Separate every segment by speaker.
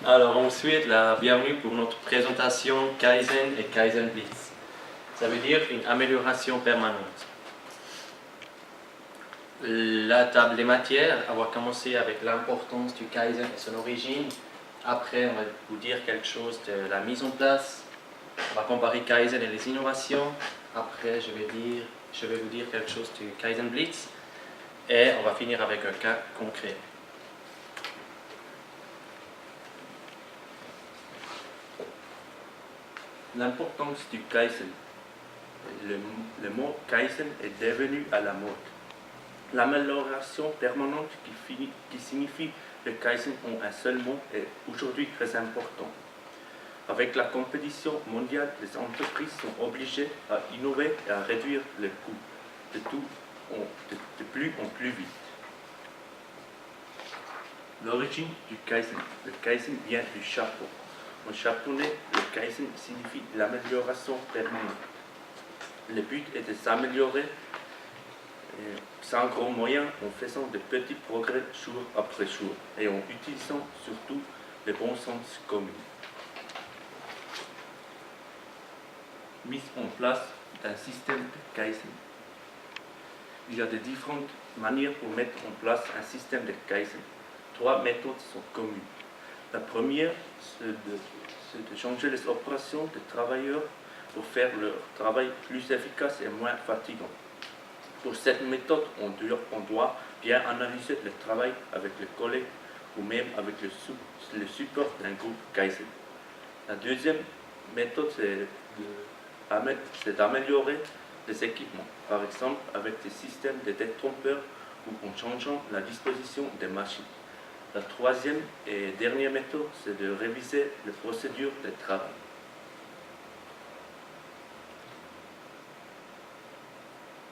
Speaker 1: Alors, on vous souhaite la bienvenue pour notre présentation Kaizen et Kaizen Blitz. Ça veut dire une amélioration permanente. La table des matières, on va commencer avec l'importance du Kaizen et son origine. Après, on va vous dire quelque chose de la mise en place. On va comparer Kaizen et les innovations. Après, je vais vous dire quelque chose du Kaizen Blitz. Et on va finir avec un cas concret. L'importance du Kaizen. Le mot Kaizen est devenu à la mode. L'amélioration permanente qui signifie le Kaizen en un seul mot est aujourd'hui très important. Avec la compétition mondiale, les entreprises sont obligées à innover et à réduire les coûts de plus en plus vite. L'origine du Kaizen. Le Kaizen vient du chapeau. En japonais, le Kaizen signifie l'amélioration permanente. Le but est de s'améliorer sans gros moyens en faisant de petits progrès jour après jour et en utilisant surtout le bon sens commun. Mise en place d'un système de Kaizen. Il y a de différentes manières pour mettre en place un système de Kaizen. 3 méthodes sont communes. La première, c'est de changer les opérations des travailleurs pour faire leur travail plus efficace et moins fatigant. Pour cette méthode, on doit bien analyser le travail avec les collègues ou même avec le support d'un groupe Kaizen. La deuxième méthode, c'est d'améliorer les équipements, par exemple avec des systèmes de détrompeurs ou en changeant la disposition des machines. La troisième et dernière méthode, c'est de réviser les procédures de travail.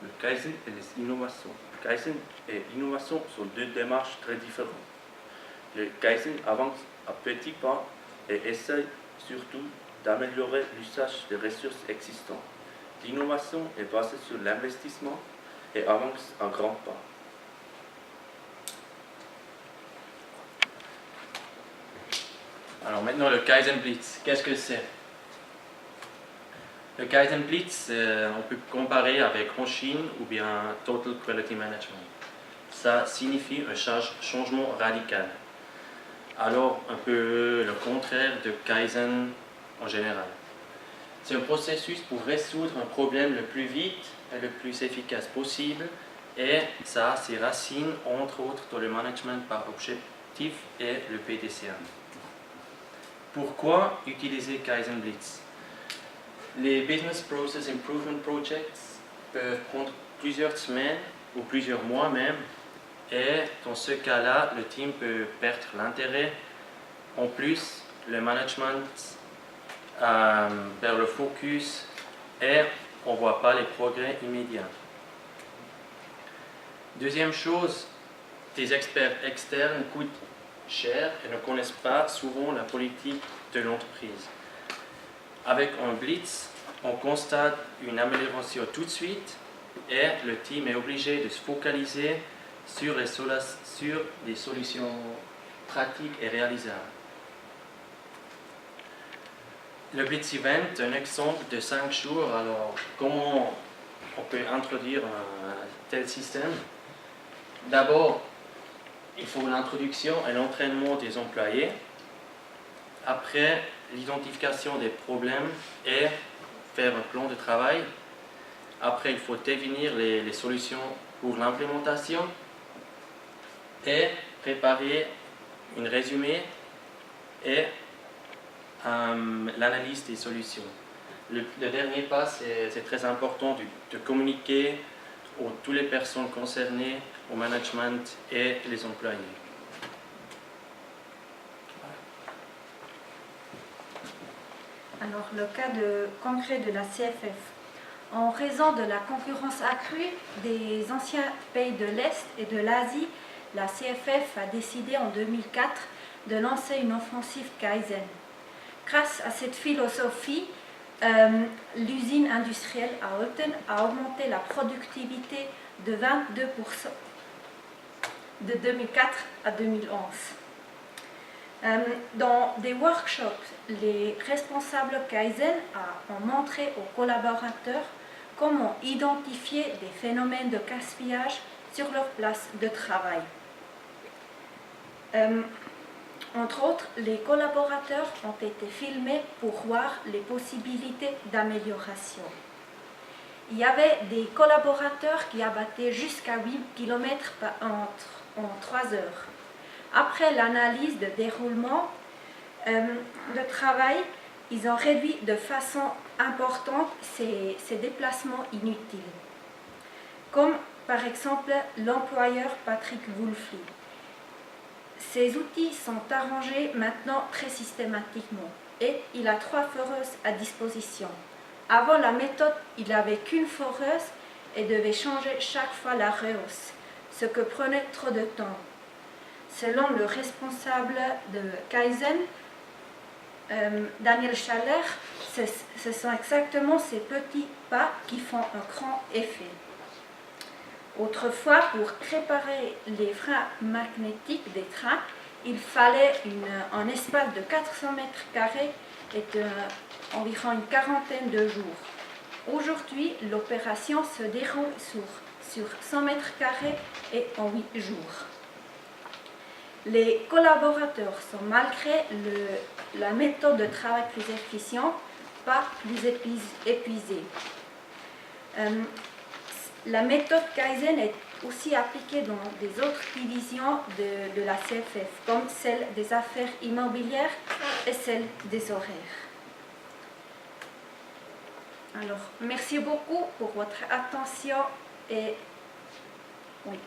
Speaker 1: Le Kaizen et les innovations. Kaizen et innovation sont deux démarches très différentes. Le Kaizen avance à petits pas et essaye surtout d'améliorer l'usage des ressources existantes. L'innovation est basée sur l'investissement et avance à grands pas. Alors maintenant le Kaizen Blitz, qu'est-ce que c'est? Le Kaizen Blitz, on peut comparer avec Hoshin ou bien Total Quality Management. Ça signifie un changement radical. Alors un peu le contraire de Kaizen en général. C'est un processus pour résoudre un problème le plus vite et le plus efficace possible et ça a ses racines entre autres dans le management par objectif et le PDCA. Pourquoi utiliser Kaizen Blitz? Les Business Process Improvement Projects peuvent prendre plusieurs semaines ou plusieurs mois même et dans ce cas-là, le team peut perdre l'intérêt. En plus, le management perd le focus et on ne voit pas les progrès immédiats. Deuxième chose, des experts externes coûtent cher et ne connaissent pas souvent la politique de l'entreprise. Avec un blitz, on constate une amélioration tout de suite et le team est obligé de se focaliser sur des solutions pratiques et réalisables. Le Blitz Event est un exemple de 5 jours. Alors, comment on peut introduire un tel système? D'abord, il faut l'introduction et l'entraînement des employés. Après, l'identification des problèmes et faire un plan de travail. Après, il faut définir les solutions pour l'implémentation et préparer un résumé et l'analyse des solutions. Le dernier pas, c'est très important de communiquer à toutes les personnes concernées, au management et les employés.
Speaker 2: Alors, le cas concret de la CFF. En raison de la concurrence accrue des anciens pays de l'Est et de l'Asie, la CFF a décidé en 2004 de lancer une offensive Kaizen. Grâce à cette philosophie, l'usine industrielle à Olten a augmenté la productivité de 22% de 2004 à 2011. Dans des workshops, les responsables Kaizen ont montré aux collaborateurs comment identifier des phénomènes de gaspillage sur leur place de travail. Entre autres, les collaborateurs ont été filmés pour voir les possibilités d'amélioration. Il y avait des collaborateurs qui abattaient jusqu'à 8 km en 3 heures. Après l'analyse de déroulement de travail, ils ont réduit de façon importante ces déplacements inutiles. Comme par exemple l'employeur Patrick Wolfly. Ces outils sont arrangés maintenant très systématiquement et il a 3 foreuses à disposition. Avant la méthode, il n'avait qu'une foreuse et devait changer chaque fois la rehausse, ce que prenait trop de temps. Selon le responsable de Kaizen, Daniel Schaller, ce sont exactement ces petits pas qui font un grand effet. Autrefois, pour réparer les freins magnétiques des trains, il fallait un espace de 400 mètres carrés et environ une quarantaine de jours. Aujourd'hui, l'opération se déroule sur 100 mètres carrés et en 8 jours. Les collaborateurs sont, malgré la méthode de travail plus efficiente, pas plus épuisés. La méthode Kaizen est aussi appliquée dans des autres divisions de la CFF, comme celle des affaires immobilières et celle des horaires. Alors, merci beaucoup pour votre attention et oui.